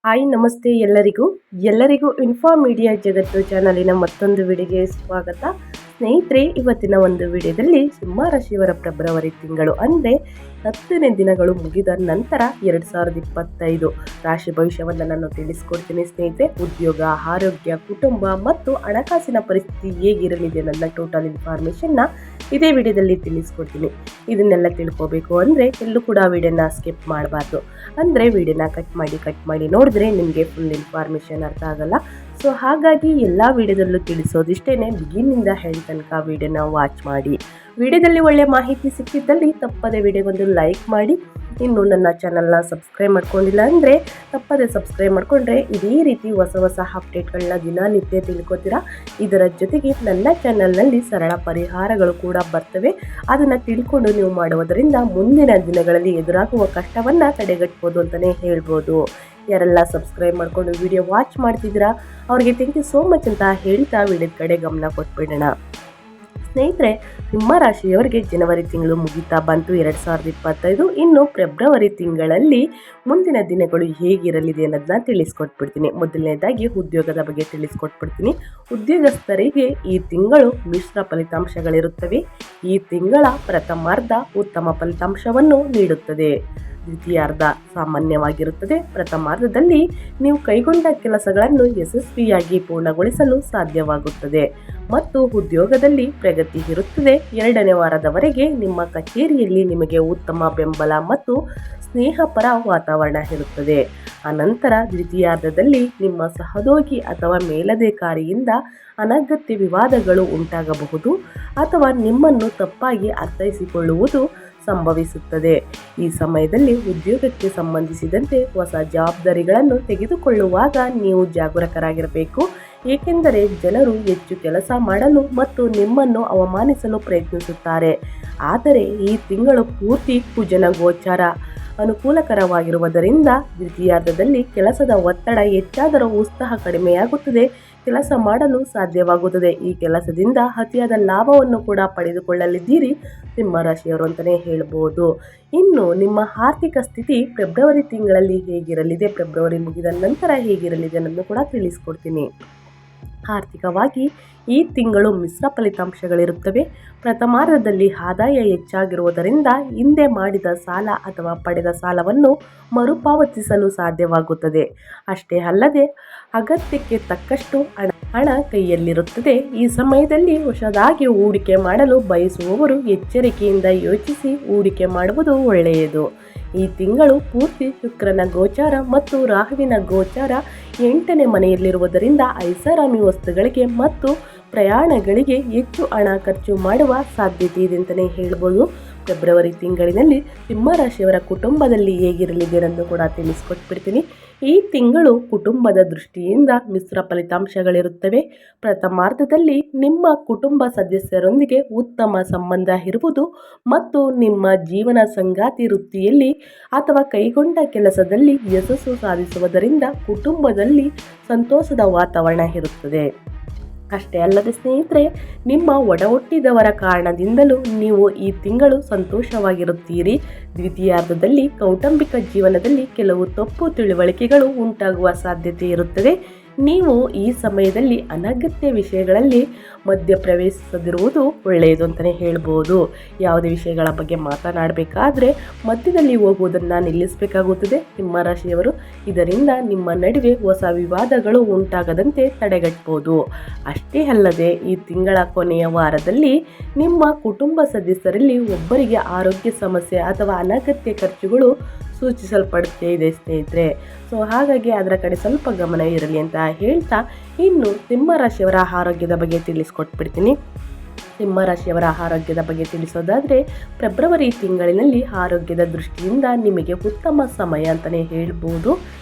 Hi ನಮಸ್ತೆ ಎಲ್ಲರಿಗೂ info media ಜಗತ್ತು ಚಾನಲಿನ ಮತ್ತೊಂದು ವಿಡಿಯೋಗೆ ಸ್ವಾಗತ. ಸ್ನೇಹಿತರೆ, ಇವತ್ತಿನ ಒಂದು ವಿಡಿಯೋದಲ್ಲಿ ಸಿಂಹ ರಾಶಿಯವರ ಫೆಬ್ರವರಿ ತಿಂಗಳು ಅಂದರೆ 10ನೇ ದಿನಗಳು ಮುಗಿದ ನಂತರ 2025 ರಾಶಿ ಭವಿಷ್ಯವನ್ನು ನಾನು ತಿಳಿಸ್ಕೊಡ್ತೀನಿ. ಸ್ನೇಹಿತರೆ, ಉದ್ಯೋಗ, ಆರೋಗ್ಯ, ಕುಟುಂಬ ಮತ್ತು ಹಣಕಾಸಿನ ಪರಿಸ್ಥಿತಿ ಹೇಗಿರಲಿದೆ ನನ್ನ ಟೋಟಲ್ ಇನ್ಫಾರ್ಮೇಷನ್ನ ಇದೇ ವಿಡಿಯೋದಲ್ಲಿ ತಿಳಿಸ್ಕೊಡ್ತೀನಿ. ಇದನ್ನೆಲ್ಲ ತಿಳ್ಕೋಬೇಕು ಅಂದರೆ ಎಲ್ಲೂ ಕೂಡ ವಿಡಿಯೋನ ಸ್ಕಿಪ್ ಮಾಡಬಾರ್ದು. ಅಂದರೆ ವಿಡಿಯೋನ ಕಟ್ ಮಾಡಿ ನೋಡಿದ್ರೆ ನಿಮಗೆ ಫುಲ್ ಇನ್ಫಾರ್ಮೇಷನ್ ಅರ್ಥ ಆಗಲ್ಲ. ಸೊ ಹಾಗಾಗಿ ಎಲ್ಲ ವಿಡಿಯೋದಲ್ಲೂ ತಿಳಿಸೋದಿಷ್ಟೇ, ಬಿಗಿನಿಂದ ಹೆಂಡ್ ತನಕ ವಿಡಿಯೋನ ವಾಚ್ ಮಾಡಿ. ವಿಡಿಯೋದಲ್ಲಿ ಒಳ್ಳೆ ಮಾಹಿತಿ ಸಿಕ್ಕಿದ್ದಲ್ಲಿ ತಪ್ಪದೆ ವಿಡಿಯೋಗೊಂದು ಲೈಕ್ ಮಾಡಿ. ಇನ್ನು ನನ್ನ ಚಾನಲ್ನ ಸಬ್ಸ್ಕ್ರೈಬ್ ಮಾಡ್ಕೊಂಡಿಲ್ಲ ಅಂದರೆ ತಪ್ಪದೆ ಸಬ್ಸ್ಕ್ರೈಬ್ ಮಾಡಿಕೊಂಡ್ರೆ ಇದೇ ರೀತಿ ಹೊಸ ಅಪ್ಡೇಟ್ಗಳನ್ನ ದಿನನಿತ್ಯ ತಿಳ್ಕೊತೀರಾ. ಇದರ ಜೊತೆಗೆ ನನ್ನ ಚಾನಲ್ನಲ್ಲಿ ಸರಳ ಪರಿಹಾರಗಳು ಕೂಡ ಬರ್ತವೆ. ಅದನ್ನು ತಿಳ್ಕೊಂಡು ನೀವು ಮಾಡುವುದರಿಂದ ಮುಂದಿನ ದಿನಗಳಲ್ಲಿ ಎದುರಾಗುವ ಕಷ್ಟವನ್ನು ತಡೆಗಟ್ಬೋದು ಅಂತಲೇ ಹೇಳ್ಬೋದು. ಯಾರೆಲ್ಲ ಸಬ್ಸ್ಕ್ರೈಬ್ ಮಾಡಿಕೊಂಡು ವಿಡಿಯೋ ವಾಚ್ ಮಾಡ್ತಿದ್ದೀರಾ ಅವ್ರಿಗೆ ಥ್ಯಾಂಕ್ ಯು ಸೋ ಮಚ್ ಅಂತ ಹೇಳ್ತಾ ವಿಡಿಯೋದ ಕಡೆ ಗಮನ ಕೊಟ್ಬಿಡೋಣ. ಸ್ನೇಹಿತರೆ, ಸಿಂಹ ರಾಶಿಯವರಿಗೆ ಜನವರಿ ತಿಂಗಳು ಮುಗಿತಾ ಬಂತು 2025. ಇನ್ನು ಫೆಬ್ರವರಿ ತಿಂಗಳಲ್ಲಿ ಮುಂದಿನ ದಿನಗಳು ಹೇಗಿರಲಿದೆ ಅನ್ನೋದನ್ನ ತಿಳಿಸ್ಕೊಟ್ಬಿಡ್ತೀನಿ. ಮೊದಲನೇದಾಗಿ ಉದ್ಯೋಗದ ಬಗ್ಗೆ ತಿಳಿಸ್ಕೊಟ್ಬಿಡ್ತೀನಿ. ಉದ್ಯೋಗಸ್ಥರಿಗೆ ಈ ತಿಂಗಳು ಮಿಶ್ರ ಫಲಿತಾಂಶಗಳಿರುತ್ತವೆ. ಈ ತಿಂಗಳ ಪ್ರಥಮಾರ್ಧ ಉತ್ತಮ ಫಲಿತಾಂಶವನ್ನು ನೀಡುತ್ತದೆ. ದ್ವಿತೀಯಾರ್ಧ ಸಾಮಾನ್ಯವಾಗಿರುತ್ತದೆ. ಪ್ರಥಮಾರ್ಧದಲ್ಲಿ ನೀವು ಕೈಗೊಂಡ ಕೆಲಸಗಳನ್ನು ಯಶಸ್ವಿಯಾಗಿ ಪೂರ್ಣಗೊಳಿಸಲು ಸಾಧ್ಯವಾಗುತ್ತದೆ ಮತ್ತು ಉದ್ಯೋಗದಲ್ಲಿ ಪ್ರಗತಿ ಇರುತ್ತದೆ. 2ನೇ ವಾರದವರೆಗೆ ನಿಮ್ಮ ಕಚೇರಿಯಲ್ಲಿ ನಿಮಗೆ ಉತ್ತಮ ಬೆಂಬಲ ಮತ್ತು ಸ್ನೇಹಪರ ವಾತಾವರಣ ಇರುತ್ತದೆ. ಅನಂತರ ದ್ವಿತೀಯಾರ್ಧದಲ್ಲಿ ನಿಮ್ಮ ಸಹೋದ್ಯೋಗಿ ಅಥವಾ ಮೇಲಧಿಕಾರಿಯಿಂದ ಅನಗತ್ಯ ವಿವಾದಗಳು ಉಂಟಾಗಬಹುದು ಅಥವಾ ನಿಮ್ಮನ್ನು ತಪ್ಪಾಗಿ ಅರ್ಥೈಸಿಕೊಳ್ಳುವುದು ಸಂಭವಿಸುತ್ತದೆ. ಈ ಸಮಯದಲ್ಲಿ ಉದ್ಯೋಗಕ್ಕೆ ಸಂಬಂಧಿಸಿದಂತೆ ಹೊಸ ಜವಾಬ್ದಾರಿಗಳನ್ನು ತೆಗೆದುಕೊಳ್ಳುವಾಗ ನೀವು ಜಾಗರೂಕರಾಗಿರಬೇಕು. ಏಕೆಂದರೆ ಜನರು ಹೆಚ್ಚು ಕೆಲಸ ಮಾಡಲು ಮತ್ತು ನಿಮ್ಮನ್ನು ಅವಮಾನಿಸಲು ಪ್ರಯತ್ನಿಸುತ್ತಾರೆ. ಆದರೆ ಈ ತಿಂಗಳು ಪೂರ್ತಿ ಕುಜನ ಗೋಚಾರ ಅನುಕೂಲಕರವಾಗಿರುವುದರಿಂದ ದ್ವಿತೀಯಾರ್ಧದಲ್ಲಿ ಕೆಲಸದ ಒತ್ತಡ ಹೆಚ್ಚಾದರೂ ಉತ್ಸಾಹ ಕಡಿಮೆಯಾಗುತ್ತದೆ. ಕೆಲಸ ಮಾಡಲು ಸಾಧ್ಯವಾಗುತ್ತದೆ. ಈ ಕೆಲಸದಿಂದ ಅತಿಯಾದ ಲಾಭವನ್ನು ಕೂಡ ಪಡೆದುಕೊಳ್ಳಲಿದ್ದೀರಿ ಸಿಂಹರಾಶಿಯವರು ಅಂತಲೇ ಹೇಳ್ಬೋದು. ಇನ್ನು ನಿಮ್ಮ ಆರ್ಥಿಕ ಸ್ಥಿತಿ ಫೆಬ್ರವರಿ ತಿಂಗಳಲ್ಲಿ ಹೇಗಿರಲಿದೆ, ಫೆಬ್ರವರಿ ಮುಗಿದ ನಂತರ ಹೇಗಿರಲಿದೆ ಅನ್ನೋದನ್ನು ಕೂಡ ತಿಳಿಸ್ಕೊಡ್ತೀನಿ. ಆರ್ಥಿಕವಾಗಿ ಈ ತಿಂಗಳು ಮಿಶ್ರ ಫಲಿತಾಂಶಗಳಿರುತ್ತವೆ. ಪ್ರಥಮಾರ್ಧದಲ್ಲಿ ಆದಾಯ ಹೆಚ್ಚಾಗಿರುವುದರಿಂದ ಹಿಂದೆ ಮಾಡಿದ ಸಾಲ ಅಥವಾ ಪಡೆದ ಸಾಲವನ್ನು ಮರುಪಾವತಿಸಲು ಸಾಧ್ಯವಾಗುತ್ತದೆ. ಅಷ್ಟೇ ಅಲ್ಲದೆ ಅಗತ್ಯಕ್ಕೆ ತಕ್ಕಷ್ಟು ಹಣ ಕೈಯಲ್ಲಿರುತ್ತದೆ. ಈ ಸಮಯದಲ್ಲಿ ಹೊಸದಾಗಿ ಹೂಡಿಕೆ ಮಾಡಲು ಬಯಸುವವರು ಎಚ್ಚರಿಕೆಯಿಂದ ಯೋಚಿಸಿ ಹೂಡಿಕೆ ಮಾಡುವುದು ಒಳ್ಳೆಯದು. ಈ ತಿಂಗಳು ಪೂರ್ತಿ ಶುಕ್ರನ ಗೋಚಾರ ಮತ್ತು ರಾಹುವಿನ ಗೋಚಾರ 8ನೇ ಮನೆಯಲ್ಲಿರುವುದರಿಂದ ಐಷಾರಾಮಿ ವಸ್ತುಗಳಿಗೆ ಮತ್ತು ಪ್ರಯಾಣಗಳಿಗೆ ಹೆಚ್ಚು ಹಣ ಖರ್ಚು ಮಾಡುವ ಸಾಧ್ಯತೆ ಇದೆ ಅಂತಲೇ ಹೇಳ್ಬೋದು. ಫೆಬ್ರವರಿ ತಿಂಗಳಿನಲ್ಲಿ ಸಿಂಹರಾಶಿಯವರ ಕುಟುಂಬದಲ್ಲಿ ಹೇಗಿರಲಿದೆ ಅನ್ನೋದು ಕೂಡ ತಿಳಿಸ್ಕೊಟ್ಬಿಡ್ತೀನಿ. ಈ ತಿಂಗಳು ಕುಟುಂಬದ ದೃಷ್ಟಿಯಿಂದ ಮಿಶ್ರ ಫಲಿತಾಂಶಗಳಿರುತ್ತವೆ. ಪ್ರಥಮಾರ್ಧದಲ್ಲಿ ನಿಮ್ಮ ಕುಟುಂಬ ಸದಸ್ಯರೊಂದಿಗೆ ಉತ್ತಮ ಸಂಬಂಧ ಇರುವುದು ಮತ್ತು ನಿಮ್ಮ ಜೀವನ ಸಂಗಾತಿ ವೃತ್ತಿಯಲ್ಲಿ ಅಥವಾ ಕೈಗೊಂಡ ಕೆಲಸದಲ್ಲಿ ಯಶಸ್ಸು ಸಾಧಿಸುವುದರಿಂದ ಕುಟುಂಬದಲ್ಲಿ ಸಂತೋಷದ ವಾತಾವರಣ ಇರುತ್ತದೆ. ಅಷ್ಟೇ ಅಲ್ಲದೆ ಸ್ನೇಹಿತರೆ, ನಿಮ್ಮ ಒಡಹುಟ್ಟಿದವರ ಕಾರಣದಿಂದಲೂ ನೀವು ಈ ತಿಂಗಳು ಸಂತೋಷವಾಗಿರುತ್ತೀರಿ. ದ್ವಿತೀಯಾರ್ಧದಲ್ಲಿ ಕೌಟುಂಬಿಕ ಜೀವನದಲ್ಲಿ ಕೆಲವು ತಪ್ಪು ತಿಳುವಳಿಕೆಗಳು ಉಂಟಾಗುವ ಸಾಧ್ಯತೆ ಇರುತ್ತದೆ. ನೀವು ಈ ಸಮಯದಲ್ಲಿ ಅನಗತ್ಯ ವಿಷಯಗಳಲ್ಲಿ ಮಧ್ಯಪ್ರವೇಶಿಸದಿರುವುದು ಒಳ್ಳೆಯದು ಅಂತಲೇ ಹೇಳ್ಬೋದು. ಯಾವುದೇ ವಿಷಯಗಳ ಬಗ್ಗೆ ಮಾತನಾಡಬೇಕಾದ್ರೆ ಮಧ್ಯದಲ್ಲಿ ಹೋಗುವುದನ್ನು ನಿಲ್ಲಿಸಬೇಕಾಗುತ್ತದೆ ಸಿಂಹರಾಶಿಯವರು. ಇದರಿಂದ ನಿಮ್ಮ ನಡುವೆ ಹೊಸ ವಿವಾದಗಳು ಉಂಟಾಗದಂತೆ ತಡೆಗಟ್ಟಬಹುದು. ಅಷ್ಟೇ ಅಲ್ಲದೆ ಈ ತಿಂಗಳ ಕೊನೆಯ ವಾರದಲ್ಲಿ ನಿಮ್ಮ ಕುಟುಂಬ ಸದಸ್ಯರಲ್ಲಿ ಒಬ್ಬರಿಗೆ ಆರೋಗ್ಯ ಸಮಸ್ಯೆ ಅಥವಾ ಅನಗತ್ಯ ಖರ್ಚುಗಳು ಸೂಚಿಸಲ್ಪಡುತ್ತೆ ಇದೆ ಸ್ನೇಹಿತರೆ. ಸೊ ಹಾಗಾಗಿ ಅದರ ಕಡೆ ಸ್ವಲ್ಪ ಗಮನ ಇರಲಿ ಅಂತ ಹೇಳ್ತಾ, ಇನ್ನು ಸಿಂಹರಾಶಿಯವರ ಆರೋಗ್ಯದ ಬಗ್ಗೆ ತಿಳಿಸ್ಕೊಟ್ಬಿಡ್ತೀನಿ. ಸಿಂಹರಾಶಿಯವರ ಆರೋಗ್ಯದ ಬಗ್ಗೆ ತಿಳಿಸೋದಾದರೆ, ಫೆಬ್ರವರಿ ತಿಂಗಳಿನಲ್ಲಿ ಆರೋಗ್ಯದ ದೃಷ್ಟಿಯಿಂದ ನಿಮಗೆ ಉತ್ತಮ ಸಮಯ ಅಂತಲೇ ಹೇಳ್ಬೋದು.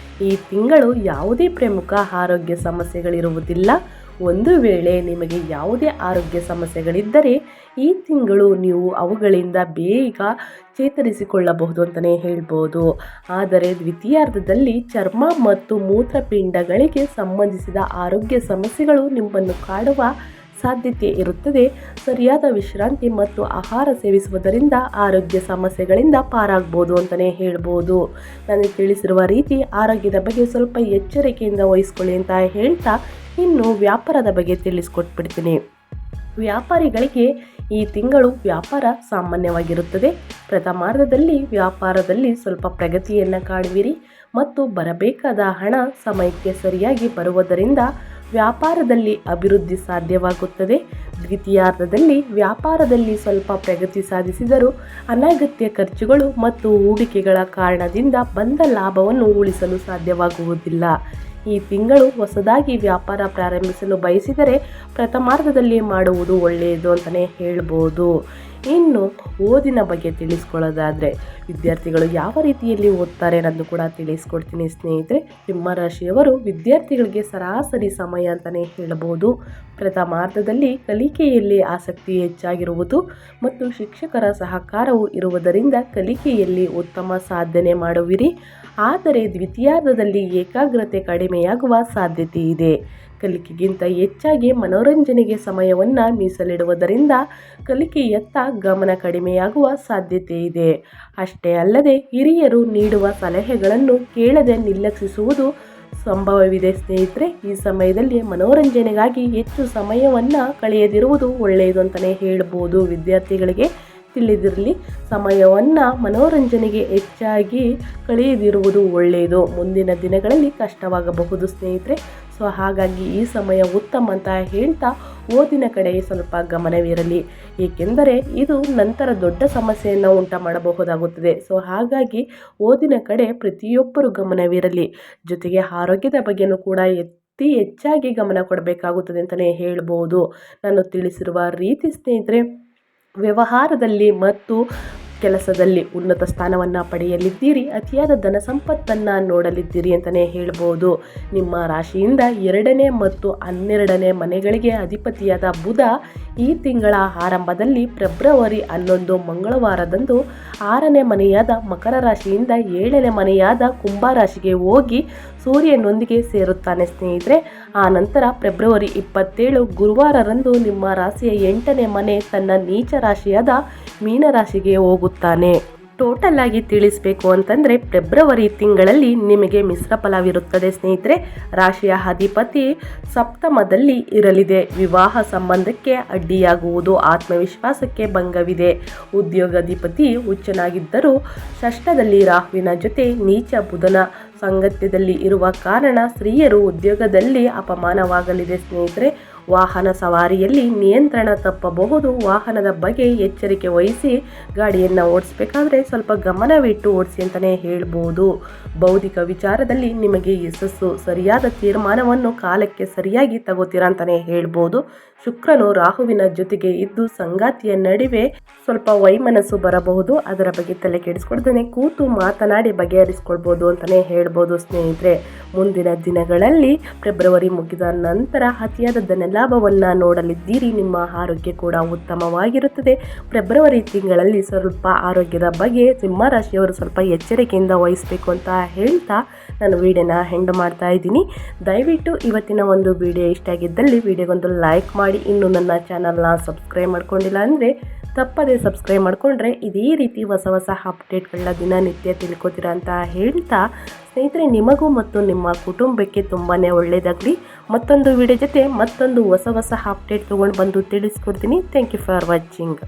ಈ ತಿಂಗಳು ಯಾವುದೇ ಪ್ರಮುಖ ಆರೋಗ್ಯ ಸಮಸ್ಯೆಗಳಿರುವುದಿಲ್ಲ. ಒಂದು ವೇಳೆ ನಿಮಗೆ ಯಾವುದೇ ಆರೋಗ್ಯ ಸಮಸ್ಯೆಗಳಿದ್ದರೆ ಈ ತಿಂಗಳು ನೀವು ಅವುಗಳಿಂದ ಬೇಗ ಚೇತರಿಸಿಕೊಳ್ಳಬಹುದು ಅಂತಲೇ ಹೇಳ್ಬೋದು. ಆದರೆ ದ್ವಿತೀಯಾರ್ಧದಲ್ಲಿ ಚರ್ಮ ಮತ್ತು ಮೂತ್ರಪಿಂಡಗಳಿಗೆ ಸಂಬಂಧಿಸಿದ ಆರೋಗ್ಯ ಸಮಸ್ಯೆಗಳು ನಿಮ್ಮನ್ನು ಕಾಡುವ ಸಾಧ್ಯತೆ ಇರುತ್ತದೆ. ಸರಿಯಾದ ವಿಶ್ರಾಂತಿ ಮತ್ತು ಆಹಾರ ಸೇವಿಸುವುದರಿಂದ ಆರೋಗ್ಯ ಸಮಸ್ಯೆಗಳಿಂದ ಪಾರಾಗ್ಬೋದು ಅಂತಲೇ ಹೇಳ್ಬೋದು. ನಾನು ತಿಳಿಸಿರುವ ರೀತಿ ಆರೋಗ್ಯದ ಬಗ್ಗೆ ಸ್ವಲ್ಪ ಎಚ್ಚರಿಕೆಯಿಂದ ವಹಿಸ್ಕೊಳ್ಳಿ ಅಂತ ಹೇಳ್ತಾ ಇನ್ನು ವ್ಯಾಪಾರದ ಬಗ್ಗೆ ತಿಳಿಸ್ಕೊಟ್ಬಿಡ್ತೀನಿ. ವ್ಯಾಪಾರಿಗಳಿಗೆ ಈ ತಿಂಗಳು ವ್ಯಾಪಾರ ಸಾಮಾನ್ಯವಾಗಿರುತ್ತದೆ. ಪ್ರಥಮಾರ್ಧದಲ್ಲಿ ವ್ಯಾಪಾರದಲ್ಲಿ ಸ್ವಲ್ಪ ಪ್ರಗತಿಯನ್ನು ಕಾಣುವಿರಿ ಮತ್ತು ಬರಬೇಕಾದ ಹಣ ಸಮಯಕ್ಕೆ ಸರಿಯಾಗಿ ಬರುವುದರಿಂದ ವ್ಯಾಪಾರದಲ್ಲಿ ಅಭಿವೃದ್ಧಿ ಸಾಧ್ಯವಾಗುತ್ತದೆ. ದ್ವಿತೀಯಾರ್ಧದಲ್ಲಿ ವ್ಯಾಪಾರದಲ್ಲಿ ಸ್ವಲ್ಪ ಪ್ರಗತಿ ಸಾಧಿಸಿದರೂ ಅನಗತ್ಯ ಖರ್ಚುಗಳು ಮತ್ತು ಹೂಡಿಕೆಗಳ ಕಾರಣದಿಂದ ಬಂದ ಲಾಭವನ್ನು ಉಳಿಸಲು ಸಾಧ್ಯವಾಗುವುದಿಲ್ಲ. ಈ ತಿಂಗಳು ಹೊಸದಾಗಿ ವ್ಯಾಪಾರ ಪ್ರಾರಂಭಿಸಲು ಬಯಸಿದರೆ ಪ್ರಥಮಾರ್ಧದಲ್ಲಿ ಮಾಡುವುದು ಒಳ್ಳೆಯದು ಅಂತಲೇ ಹೇಳ್ಬೋದು. ಇನ್ನು ಓದಿನ ಬಗ್ಗೆ ತಿಳಿಸ್ಕೊಳ್ಳೋದಾದರೆ ವಿದ್ಯಾರ್ಥಿಗಳು ಯಾವ ರೀತಿಯಲ್ಲಿ ಓದ್ತಾರೆ ಅನ್ನೋದು ಕೂಡ ತಿಳಿಸ್ಕೊಡ್ತೀನಿ ಸ್ನೇಹಿತರೆ. ಸಿಂಹರಾಶಿಯವರು ವಿದ್ಯಾರ್ಥಿಗಳಿಗೆ ಸರಾಸರಿ ಸಮಯ ಅಂತಲೇ ಹೇಳ್ಬೋದು. ಪ್ರಥಮಾರ್ಧದಲ್ಲಿ ಕಲಿಕೆಯಲ್ಲಿ ಆಸಕ್ತಿ ಹೆಚ್ಚಾಗಿರುವುದು ಮತ್ತು ಶಿಕ್ಷಕರ ಸಹಕಾರವು ಇರುವುದರಿಂದ ಕಲಿಕೆಯಲ್ಲಿ ಉತ್ತಮ ಸಾಧನೆ ಮಾಡುವಿರಿ. ಆದರೆ ದ್ವಿತೀಯಾರ್ಧದಲ್ಲಿ ಏಕಾಗ್ರತೆ ಕಡಿಮೆಯಾಗುವ ಸಾಧ್ಯತೆ ಇದೆ. ಕಲಿಕೆಗಿಂತ ಹೆಚ್ಚಾಗಿ ಮನೋರಂಜನೆಗೆ ಸಮಯವನ್ನು ಮೀಸಲಿಡುವುದರಿಂದ ಕಲಿಕೆಯತ್ತ ಗಮನ ಕಡಿಮೆಯಾಗುವ ಸಾಧ್ಯತೆ ಇದೆ. ಅಷ್ಟೇ ಅಲ್ಲದೆ ಹಿರಿಯರು ನೀಡುವ ಸಲಹೆಗಳನ್ನು ಕೇಳದೆ ನಿರ್ಲಕ್ಷಿಸುವುದು ಸಂಭವವಿದೆ ಸ್ನೇಹಿತರೆ. ಈ ಸಮಯದಲ್ಲಿ ಮನೋರಂಜನೆಗಾಗಿ ಹೆಚ್ಚು ಸಮಯವನ್ನು ಕಳೆಯದಿರುವುದು ಒಳ್ಳೆಯದು ಅಂತಲೇ ಹೇಳ್ಬೋದು. ವಿದ್ಯಾರ್ಥಿಗಳಿಗೆ ತಿಳಿದಿರಲಿ, ಸಮಯವನ್ನು ಮನೋರಂಜನೆಗೆ ಹೆಚ್ಚಾಗಿ ಕಳೆಯದಿರುವುದು ಒಳ್ಳೆಯದು. ಮುಂದಿನ ದಿನಗಳಲ್ಲಿ ಕಷ್ಟವಾಗಬಹುದು ಸ್ನೇಹಿತರೆ. ಸೊ ಹಾಗಾಗಿ ಈ ಸಮಯ ಉತ್ತಮ ಅಂತ ಹೇಳ್ತಾ ಓದಿನ ಕಡೆ ಸ್ವಲ್ಪ ಗಮನವಿರಲಿ, ಏಕೆಂದರೆ ಇದು ನಂತರ ದೊಡ್ಡ ಸಮಸ್ಯೆಯನ್ನು ಉಂಟು ಮಾಡಬಹುದಾಗುತ್ತದೆ. ಸೊ ಹಾಗಾಗಿ ಓದಿನ ಕಡೆ ಪ್ರತಿಯೊಬ್ಬರು ಗಮನವಿರಲಿ. ಜೊತೆಗೆ ಆರೋಗ್ಯದ ಬಗ್ಗೆನೂ ಕೂಡ ಹೆಚ್ಚಾಗಿ ಗಮನ ಕೊಡಬೇಕಾಗುತ್ತದೆ ಅಂತಲೇ ಹೇಳ್ಬೋದು. ನಾನು ತಿಳಿಸಿರುವ ರೀತಿ ಸ್ನೇಹಿತರೆ, ವ್ಯವಹಾರದಲ್ಲಿ ಮತ್ತು ಕೆಲಸದಲ್ಲಿ ಉನ್ನತ ಸ್ಥಾನವನ್ನು ಪಡೆಯಲಿದ್ದೀರಿ. ಅತಿಯಾದ ಧನ ಸಂಪತ್ತನ್ನು ನೋಡಲಿದ್ದೀರಿ ಅಂತಲೇ ಹೇಳ್ಬೋದು. ನಿಮ್ಮ ರಾಶಿಯಿಂದ 2ನೇ ಮತ್ತು 12ನೇ ಮನೆಗಳಿಗೆ ಅಧಿಪತಿಯಾದ ಬುಧ ಈ ತಿಂಗಳ ಆರಂಭದಲ್ಲಿ ಫೆಬ್ರವರಿ 11 ಮಂಗಳವಾರದಂದು 6ನೇ ಮನೆಯಾದ ಮಕರ ರಾಶಿಯಿಂದ 7ನೇ ಮನೆಯಾದ ಕುಂಭ ರಾಶಿಗೆ ಹೋಗಿ ಸೂರ್ಯನೊಂದಿಗೆ ಸೇರುತ್ತಾನೆ ಸ್ನೇಹಿತರೆ. ಆ ನಂತರ ಫೆಬ್ರವರಿ 27 ಗುರುವಾರರಂದು ನಿಮ್ಮ ರಾಶಿಯ 8ನೇ ಮನೆ ತನ್ನ ನೀಚ ರಾಶಿಯಾದ ಮೀನರಾಶಿಗೆ ಹೋಗುತ್ತಾನೆ. ಟೋಟಲ್ ಆಗಿ ತಿಳಿಸಬೇಕು ಅಂತಂದರೆ ಫೆಬ್ರವರಿ ತಿಂಗಳಲ್ಲಿ ನಿಮಗೆ ಮಿಶ್ರ ಫಲವಿರುತ್ತದೆ ಸ್ನೇಹಿತರೆ. ರಾಶಿಯ ಅಧಿಪತಿ ಸಪ್ತಮದಲ್ಲಿ ಇರಲಿದೆ. ವಿವಾಹ ಸಂಬಂಧಕ್ಕೆ ಅಡ್ಡಿಯಾಗುವುದು, ಆತ್ಮವಿಶ್ವಾಸಕ್ಕೆ ಭಂಗವಿದೆ. ಉದ್ಯೋಗಾಧಿಪತಿ ಉಚ್ಚನಾಗಿದ್ದರೂ ಷಷ್ಠದಲ್ಲಿ ರಾಹುವಿನ ಜೊತೆ ನೀಚ ಬುಧನ ಸಾಂಗತ್ಯದಲ್ಲಿ ಇರುವ ಕಾರಣ ಸ್ತ್ರೀಯರು ಉದ್ಯೋಗದಲ್ಲಿ ಅಪಮಾನವಾಗಲಿದೆ ಸ್ನೇಹಿತರೆ. ವಾಹನ ಸವಾರಿಯಲ್ಲಿ ನಿಯಂತ್ರಣ ತಪ್ಪಬಹುದು. ವಾಹನದ ಬಗ್ಗೆ ಎಚ್ಚರಿಕೆ ವಹಿಸಿ ಗಾಡಿಯನ್ನು ಓಡಿಸಬೇಕಾದ್ರೆ ಸ್ವಲ್ಪ ಗಮನವಿಟ್ಟು ಓಡಿಸಿ ಅಂತಲೇ ಹೇಳ್ಬೋದು. ಬೌದ್ಧಿಕ ವಿಚಾರದಲ್ಲಿ ನಿಮಗೆ ಯಶಸ್ಸು, ಸರಿಯಾದ ತೀರ್ಮಾನವನ್ನು ಕಾಲಕ್ಕೆ ಸರಿಯಾಗಿ ತಗೋತೀರಾ ಅಂತಲೇ ಹೇಳ್ಬೋದು. ಶುಕ್ರನು ರಾಹುವಿನ ಜೊತೆಗೆ ಇದ್ದು ಸಂಗಾತಿಯ ನಡುವೆ ಸ್ವಲ್ಪ ವೈಮನಸ್ಸು ಬರಬಹುದು. ಅದರ ಬಗ್ಗೆ ತಲೆ ಕೆಡಿಸ್ಕೊಳ್ದೇನೆ ಕೂತು ಮಾತನಾಡಿ ಬಗೆಹರಿಸ್ಕೊಳ್ಬೋದು ಅಂತಲೇ ಹೇಳ್ಬೋದು ಸ್ನೇಹಿತರೆ. ಮುಂದಿನ ದಿನಗಳಲ್ಲಿ ಫೆಬ್ರವರಿ ಮುಗಿದ ನಂತರ ಅತಿಯಾದ ಧನಲಾಭವನ್ನು ನೋಡಲಿದ್ದೀರಿ. ನಿಮ್ಮ ಆರೋಗ್ಯ ಕೂಡ ಉತ್ತಮವಾಗಿರುತ್ತದೆ. ಫೆಬ್ರವರಿ ತಿಂಗಳಲ್ಲಿ ಸ್ವಲ್ಪ ಆರೋಗ್ಯದ ಬಗ್ಗೆ ಸಿಂಹರಾಶಿಯವರು ಸ್ವಲ್ಪ ಎಚ್ಚರಿಕೆಯಿಂದ ವಹಿಸಬೇಕು ಅಂತ ಹೇಳ್ತಾ ನಾನು ವಿಡಿಯೋನ ಎಂಡ್ ಮಾಡ್ತಾ ಇದ್ದೀನಿ. ದಯವಿಟ್ಟು ಇವತ್ತಿನ ಒಂದು ವಿಡಿಯೋ ಇಷ್ಟ ಆಗಿದ್ದಲ್ಲಿ ವಿಡಿಯೋಗೊಂದು ಲೈಕ್ ಮಾಡಿ. ಇನ್ನು ನನ್ನ ಚಾನಲ್ನ ಸಬ್ಸ್ಕ್ರೈಬ್ ಮಾಡ್ಕೊಂಡಿಲ್ಲ ಅಂದರೆ ತಪ್ಪದೇ ಸಬ್ಸ್ಕ್ರೈಬ್ ಮಾಡಿಕೊಂಡ್ರೆ ಇದೇ ರೀತಿ ಹೊಸ ಹೊಸ ಅಪ್ಡೇಟ್ಗಳನ್ನ ದಿನನಿತ್ಯ ತಿಳ್ಕೊತೀರಾ ಅಂತ ಹೇಳ್ತಾ ಸ್ನೇಹಿತರೆ, ನಿಮಗೂ ಮತ್ತು ನಿಮ್ಮ ಕುಟುಂಬಕ್ಕೆ ತುಂಬಾ ಒಳ್ಳೆಯದಾಗಲಿ. ಮತ್ತೊಂದು ವಿಡಿಯೋ ಜೊತೆ ಮತ್ತೊಂದು ಹೊಸ ಹೊಸ ಅಪ್ಡೇಟ್ ತೊಗೊಂಡು ಬಂದು ತಿಳಿಸ್ಕೊಡ್ತೀನಿ. Thank you for watching.